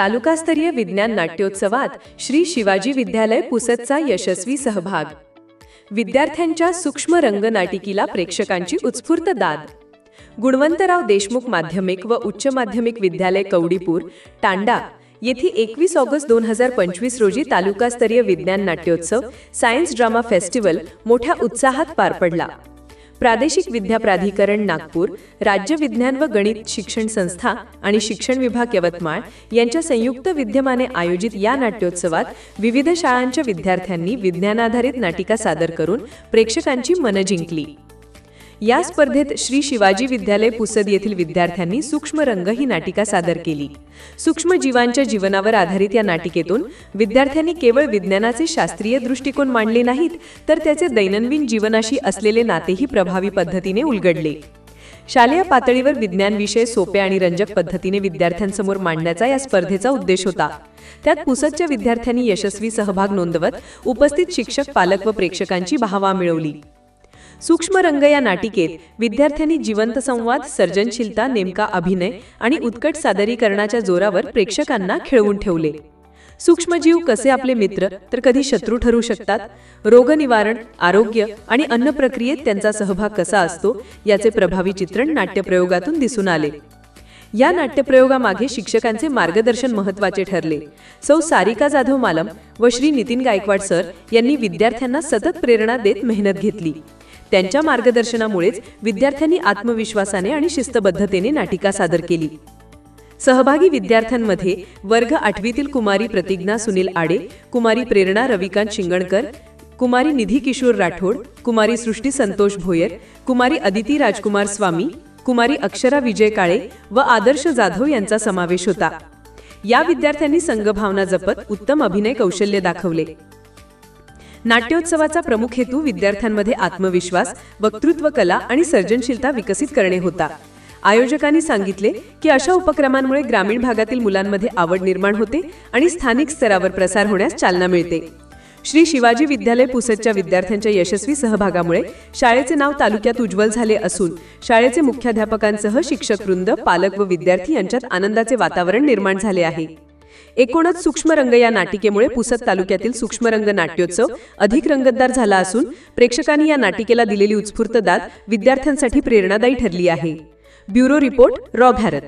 तालुकास्तरीय विज्ञान नाट्योत्सवात श्री शिवाजी विद्यालय पुसदचा यशस्वी सहभाग. विद्यार्थ्यांच्या सूक्ष्म रंगनाटिकीला प्रेक्षकांची उत्स्फूर्त दाद. गुणवंतराव देशमुख माध्यमिक व उच्च माध्यमिक विद्यालय कवडीपूर तांडा येथे 21 ऑगस्ट 2025 रोजी तालुकास्तरीय विज्ञान नाट्योत्सव सायन्स ड्रामा फेस्टिवल मोठ्या उत्साहात पार पडला. प्रादेशिक विद्या प्राधिकरण नागपूर, राज्य विज्ञान व गणित शिक्षण संस्था आणि शिक्षण विभाग यवतमाळ यांच्या संयुक्त विद्यमाने आयोजित या नाट्योत्सवात विविध शाळांच्या विद्यार्थ्यांनी विज्ञानाधारित नाटिका सादर करून प्रेक्षकांची मनं जिंकली. या स्पर्धेत श्री शिवाजी विद्यालय पुसद येथील विद्यार्थ्यांनी सूक्ष्म रंग ही नाटिका सादर केली. सूक्ष्म जीवांच्या जीवनावर आधारित या नाटिकेतून विद्यार्थ्यांनी केवळ विज्ञानाचे शास्त्रीय दृष्टिकोन मांडले नाहीत, तर त्याचे दैनंदिन जीवनाशी असलेले नातेही प्रभावी पद्धतीने उलगडले. शालेय पातळीवर विज्ञान विषय सोप्या आणि रंजक पद्धतीने विद्यार्थ्यांसमोर मांडण्याचा या स्पर्धेचा उद्देश होता. त्यात पुसदच्या विद्यार्थ्यांनी यशस्वी सहभाग नोंदवत उपस्थित शिक्षक, पालक व प्रेक्षकांची वाहवा मिळवली. सूक्ष्म रंग या नाटिकेत विद्यार्थ्यांनी जिवंत संवाद, सर्जनशीलता, नेमका अभिनय आणि उत्कट सादरीकरणाच्या जोरावर प्रेक्षकांना खिळवून ठेवले. सूक्ष्मजीव कसे आपले मित्र तर कधी शत्रू ठरू शकतात, रोगनिवारण, आरोग्य आणि अन्न प्रक्रियेत त्यांचा सहभाग कसा असतो याचे प्रभावी चित्रण नाट्यप्रयोगातून दिसून आले. या नाट्यप्रयोगामागे शिक्षकांचे मार्गदर्शन महत्त्वाचे ठरले. सौ सारिका जाधव मालम व श्री नितीन गायकवाड सर यांनी विद्यार्थ्यांना सतत प्रेरणा देत मेहनत घेतली. त्यांच्या मार्गदर्शनामुळेच विद्यार्थ्यांनी आत्मविश्वासाने आणि शिस्तबद्धतेने नाटिका सादर केली. सहभागी विद्यार्थ्यांमध्ये वर्ग 8वीतील कुमारी प्रतिज्ञा सुनील आडे, कुमारी प्रेरणा रविकांत शिंगणकर, कुमारी निधी किशोर राठोड, कुमारी सृष्टी संतोष भोयर, कुमारी अदिती राजकुमार स्वामी, कुमारी अक्षरा विजय काळे व आदर्श जाधव यांचा समावेश होता. या विद्यार्थ्यांनी संघभावना जपत उत्तम अभिनय कौशल्य दाखवले. नाट्योत्सवाचा प्रमुख हेतू विद्यार्थ्यांमध्ये आत्मविश्वास, वक्तृत्व कला आणि सर्जनशीलता विकसित करणे होता. आयोजकांनी सांगितले की अशा उपक्रमांमुळे ग्रामीण भागातील मुलांमध्ये आवड निर्माण होते आणि स्थानिक स्तरावर प्रसार होण्यास चालना मिळते. श्री शिवाजी विद्यालय पुसदच्या विद्यार्थ्यांच्या यशस्वी सहभागामुळे शाळेचे नाव तालुक्यात उज्ज्वल झाले असून शाळेचे मुख्याध्यापकांसह शिक्षकवृंद, पालक व विद्यार्थी यांच्यात आनंदाचे वातावरण निर्माण झाले आहे. एकूणच सूक्ष्म रंग या नाटिकेमुळे पुसद तालुक्यातील सूक्ष्मरंग नाट्योत्सव अधिक रंगतदार झाला असून प्रेक्षकांनी या नाटिकेला दिलेली उत्स्फूर्त दाद विद्यार्थ्यांसाठी प्रेरणादायी ठरली आहे. Bureau report, raw Bharat.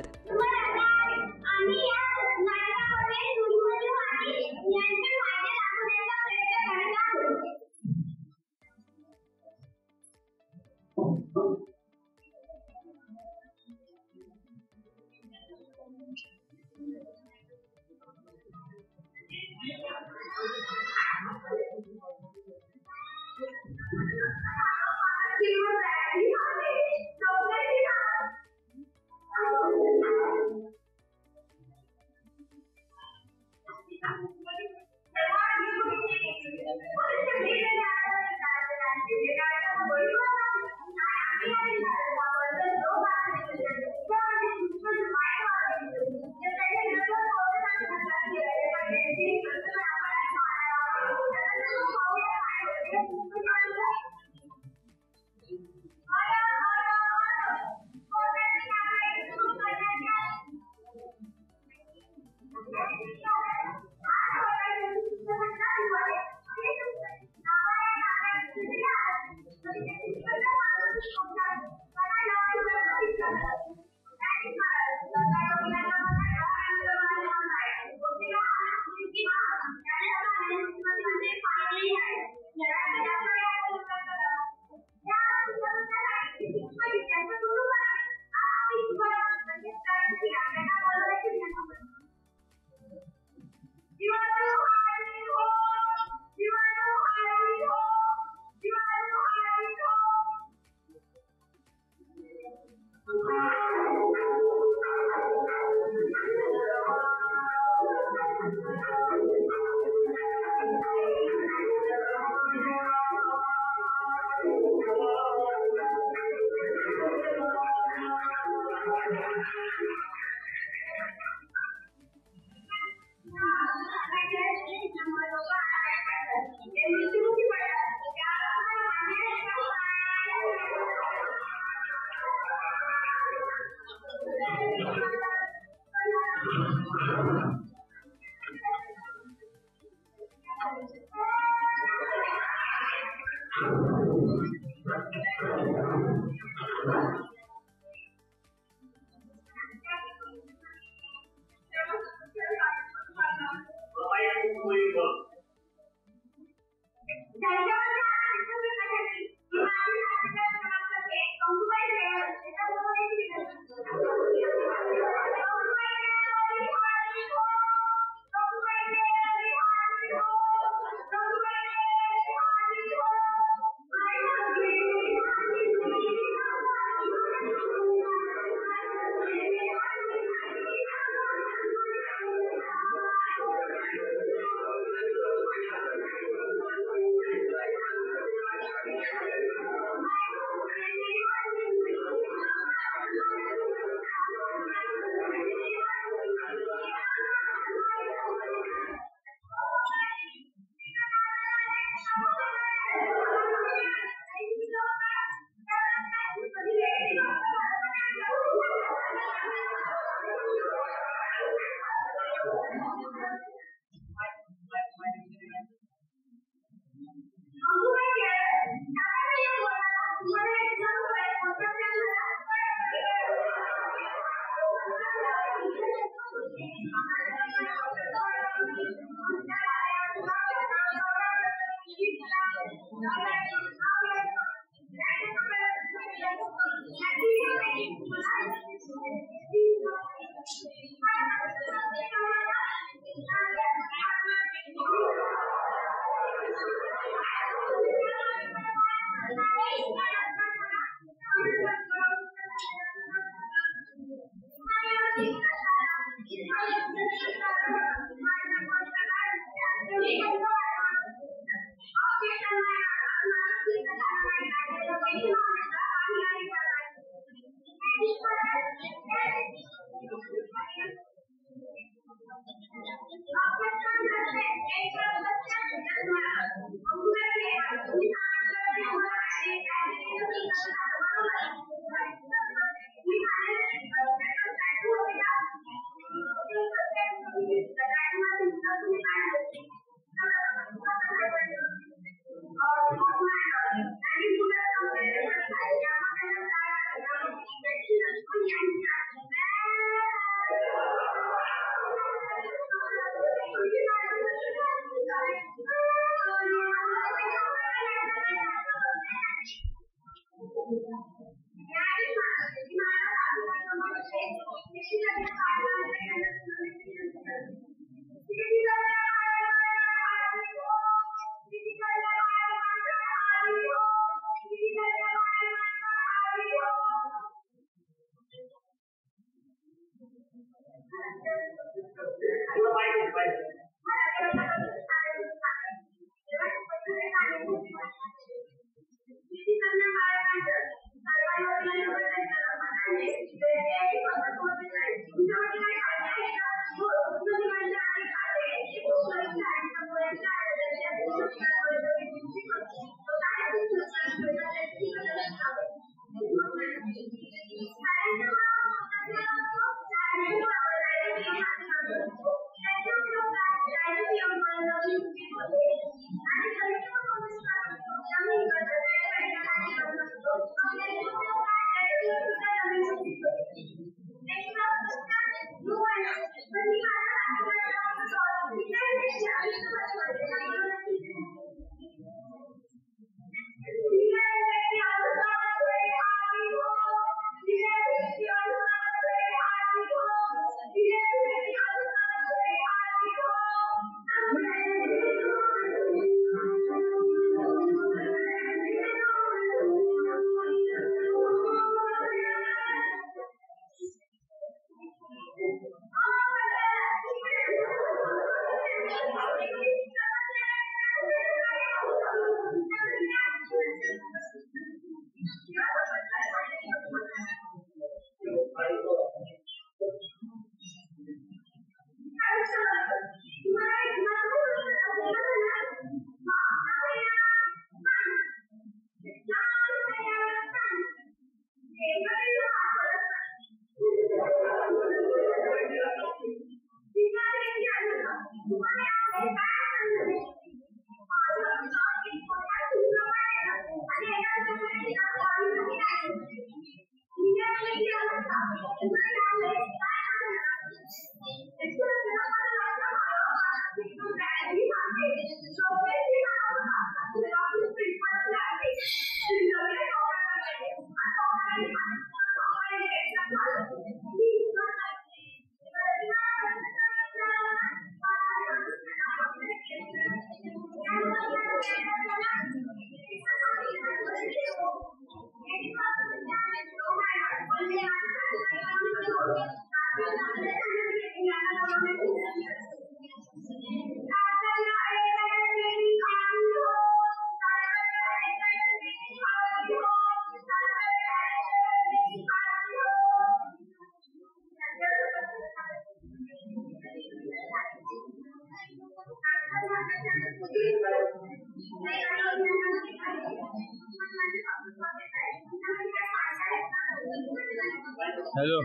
Hello.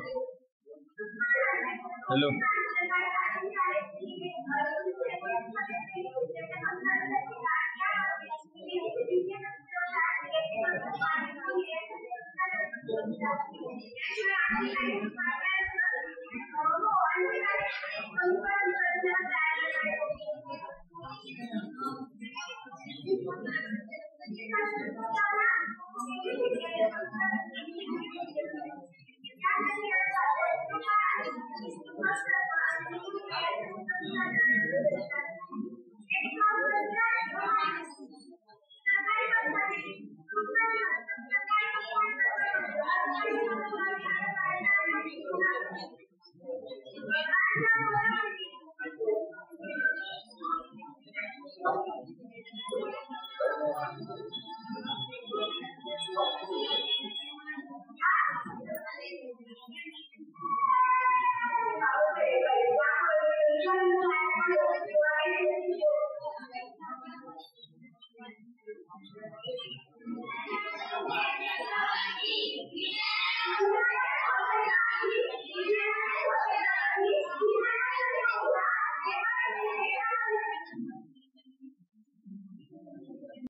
Hello.